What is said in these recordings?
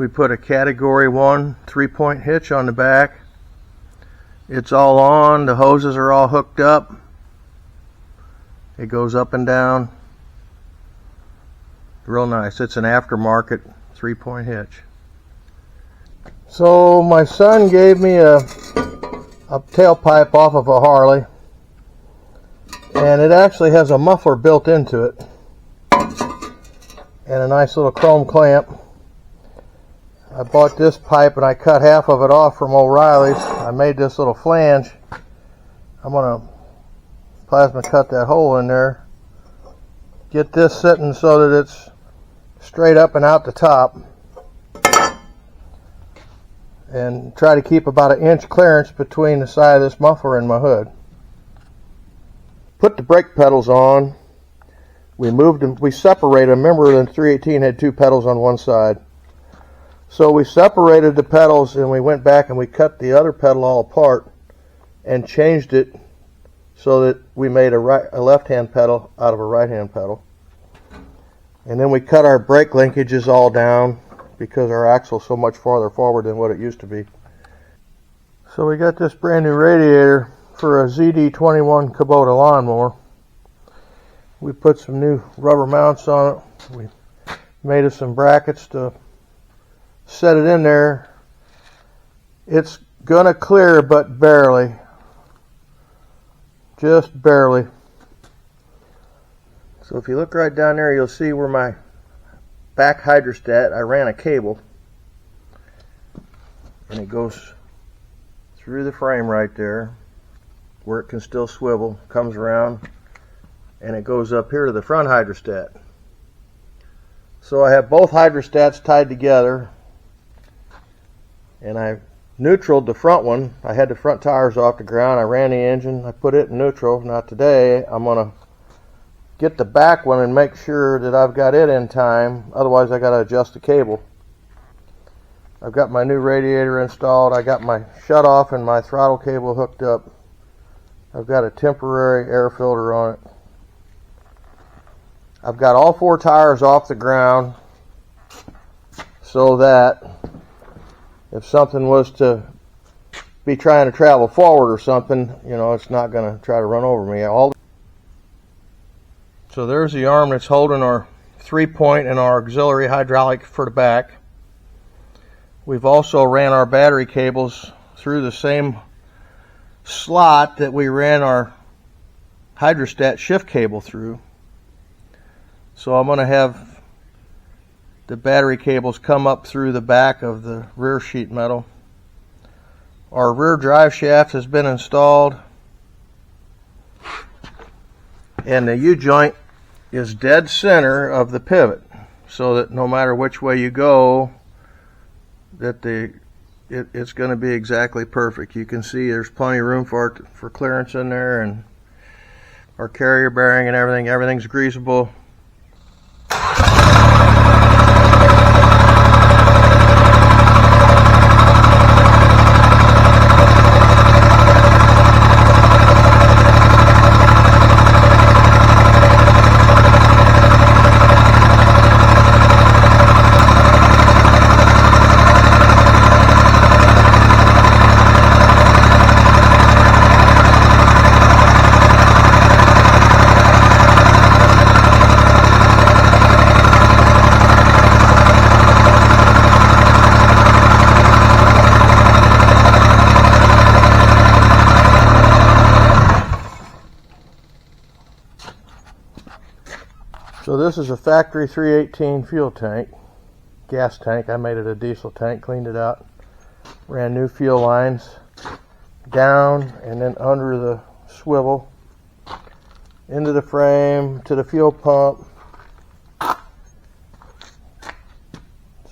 We put a category 1 3-point hitch on the back. It's all on, the hoses are all hooked up. It goes up and down. Real nice. It's an aftermarket 3-point hitch. So my son gave me a tailpipe off of a Harley, and it actually has a muffler built into it and a nice little chrome clamp. I bought this pipe and I cut half of it off from O'Reilly's. I made this little flange. I'm going to plasma cut that hole in there. Get this sitting so that it's straight up and out the top. And try to keep about an inch clearance between the side of this muffler and my hood. Put the brake pedals on. We moved them, we separated them. Remember, the 318 had 2 pedals on one side. So we separated the pedals and we went back and we cut the other pedal all apart and changed it so that we made a left-hand pedal out of a right-hand pedal. And then we cut our brake linkages all down because our axle's so much farther forward than what it used to be. So we got this brand new radiator for a ZD21 Kubota lawnmower. We put some new rubber mounts on it. We made us some brackets to set it in there. It's gonna clear, but barely. Just barely. So if you look right down there, you'll see where my back hydrostat, I ran a cable, and it goes through the frame right there where it can still swivel, comes around, and it goes up here to the front hydrostat. So I have both hydrostats tied together, and I neutraled the front one. I had the front tires off the ground. I ran the engine. I put it in neutral. Now today I'm going to get the back one and make sure that I've got it in time. Otherwise I got to adjust the cable. I've got my new radiator installed. I got my shutoff and my throttle cable hooked up. I've got a temporary air filter on it. I've got all 4 tires off the ground so that if something was to be trying to travel forward or something, you know, it's not going to try to run over me. So there's the arm that's holding our 3-point and our auxiliary hydraulic for the back. We've also ran our battery cables through the same slot that we ran our hydrostat shift cable through. So I'm going to have the battery cables come up through the back of the rear sheet metal. Our rear drive shaft has been installed, and the U-joint is dead center of the pivot, so that no matter which way you go, that it's going to be exactly perfect. You can see there's plenty of room for clearance in there, and our carrier bearing and everything's greasable. So this is a factory 318 fuel tank, gas tank. I made it a diesel tank, cleaned it out, ran new fuel lines down and then under the swivel, into the frame, to the fuel pump.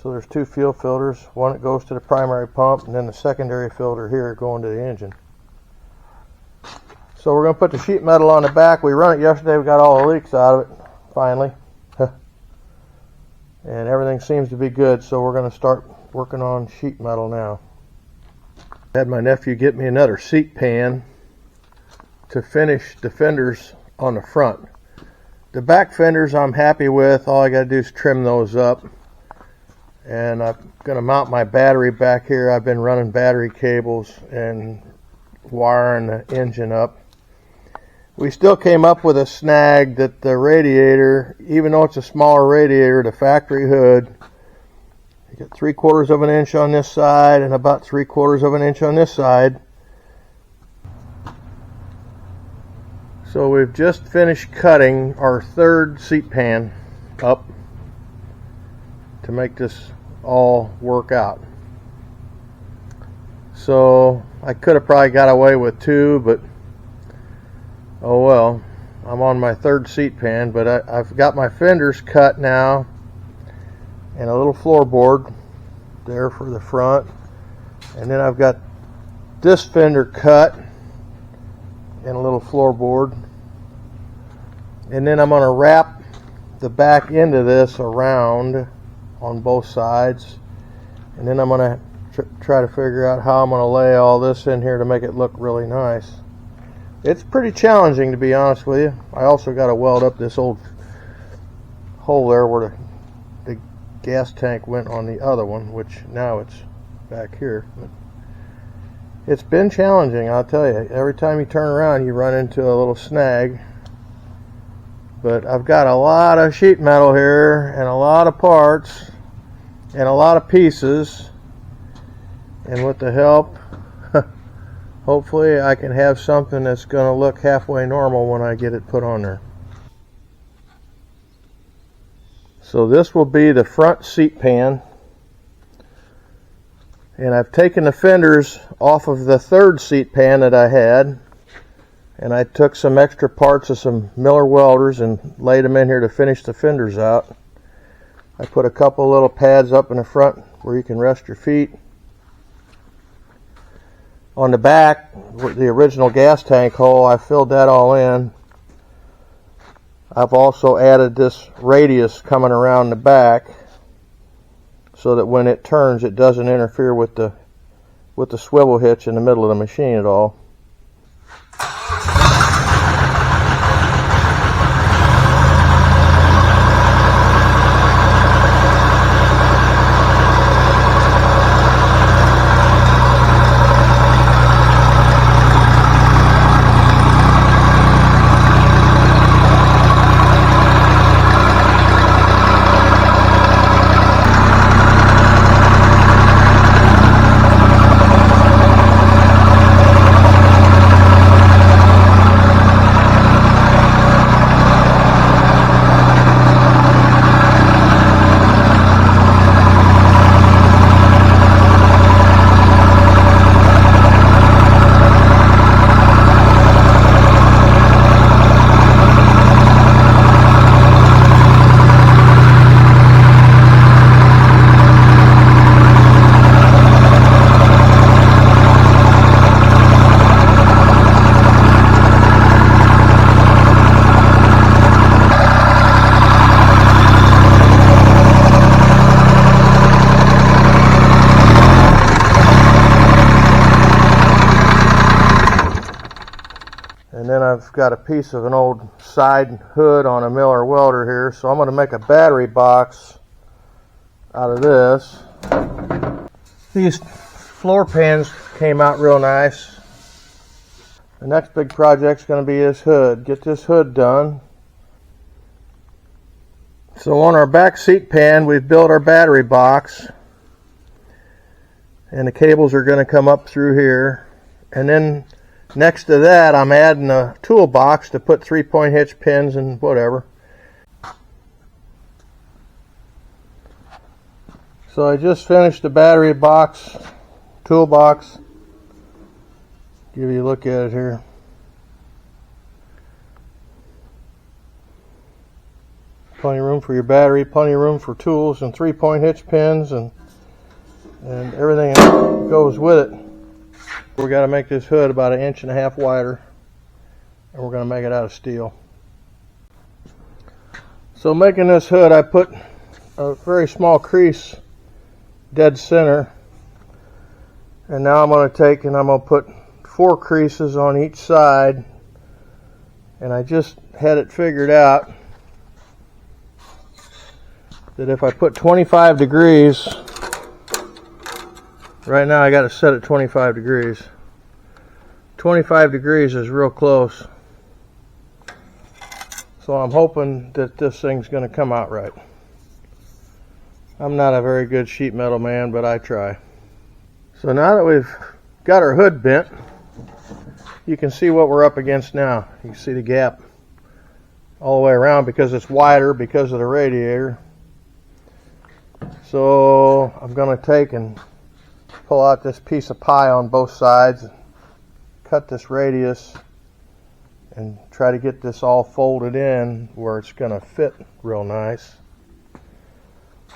So there's 2 fuel filters, one that goes to the primary pump and then the secondary filter here going to the engine. So we're going to put the sheet metal on the back. We run it yesterday, we got all the leaks out of it. Finally, and everything seems to be good, so we're going to start working on sheet metal now. I had my nephew get me another seat pan to finish the fenders on the front. The back fenders I'm happy with. All I got to do is trim those up, and I'm going to mount my battery back here. I've been running battery cables and wiring the engine up. We still came up with a snag that the radiator, even though it's a smaller radiator, the factory hood, you get 3/4 of an inch on this side and about 3/4 of an inch on this side. So we've just finished cutting our third seat pan up to make this all work out. So I could have probably got away with 2, but oh well. I'm on my third seat pan, but I've got my fenders cut now and a little floorboard there for the front, and then I've got this fender cut and a little floorboard, and then I'm going to wrap the back end of this around on both sides, and then I'm going to try to figure out how I'm going to lay all this in here to make it look really nice. It's pretty challenging, to be honest with you. I also got to weld up this old hole there where the gas tank went on the other one, which now it's back here. But it's been challenging, I'll tell you. Every time you turn around, you run into a little snag. But I've got a lot of sheet metal here, and a lot of parts, and a lot of pieces. And with the help, hopefully I can have something that's going to look halfway normal when I get it put on there. So this will be the front seat pan. And I've taken the fenders off of the third seat pan that I had, and I took some extra parts of some Miller welders and laid them in here to finish the fenders out. I put a couple little pads up in the front where you can rest your feet. On the back, the original gas tank hole, I filled that all in. I've also added this radius coming around the back, so that when it turns, it doesn't interfere with the swivel hitch in the middle of the machine at all. And then I've got a piece of an old side hood on a Miller welder here, so I'm going to make a battery box out of this. These floor pans came out real nice. The next big project's going to be this hood. Get this hood done. So on our back seat pan, we've built our battery box, and the cables are going to come up through here. And then next to that, I'm adding a toolbox to put 3-point hitch pins and whatever. So I just finished the battery box, toolbox. Give you a look at it here. Plenty of room for your battery, plenty of room for tools and 3-point hitch pins and everything that goes with it. We got to make this hood about 1.5 inches wider, and we're going to make it out of steel. So making this hood, I put a very small crease dead center, and now I'm going to take and I'm going to put 4 creases on each side, and I just had it figured out that if I put 25 degrees, right now I got it set at 25 degrees. 25 degrees is real close. So I'm hoping that this thing's going to come out right. I'm not a very good sheet metal man, but I try. So now that we've got our hood bent, you can see what we're up against now. You can see the gap all the way around because it's wider because of the radiator. So I'm going to take and pull out this piece of pie on both sides, cut this radius, and try to get this all folded in where it's going to fit real nice.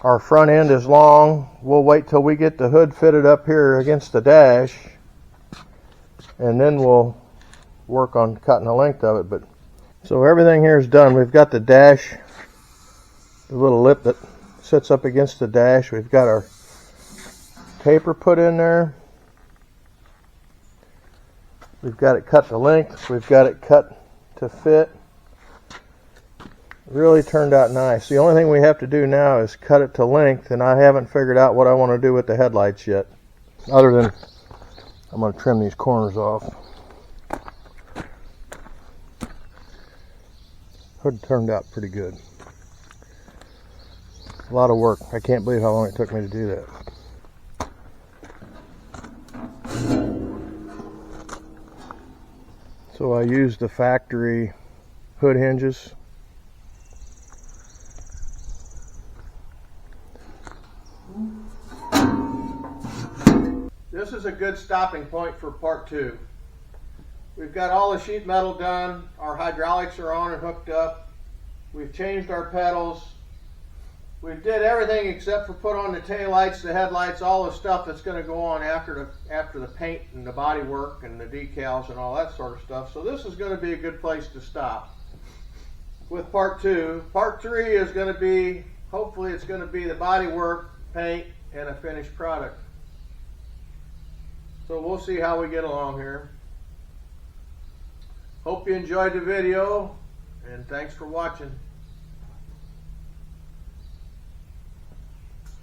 Our front end is long. We'll wait till we get the hood fitted up here against the dash, and then we'll work on cutting the length of it. But so everything here is done. We've got the dash, the little lip that sits up against the dash. We've got our taper put in there. We've got it cut to length. We've got it cut to fit. Really turned out nice. The only thing we have to do now is cut it to length, and I haven't figured out what I want to do with the headlights yet. Other than I'm going to trim these corners off. Hood turned out pretty good. A lot of work. I can't believe how long it took me to do that. So I used the factory hood hinges. This is a good stopping point for part 2. We've got all the sheet metal done. Our hydraulics are on and hooked up. We've changed our pedals. We did everything except for put on the taillights, the headlights, all the stuff that's going to go on after the paint and the body work and the decals and all that sort of stuff. So this is going to be a good place to stop with part 2. Part 3 is going to be, hopefully it's going to be the body work, paint, and a finished product. So we'll see how we get along here. Hope you enjoyed the video, and thanks for watching.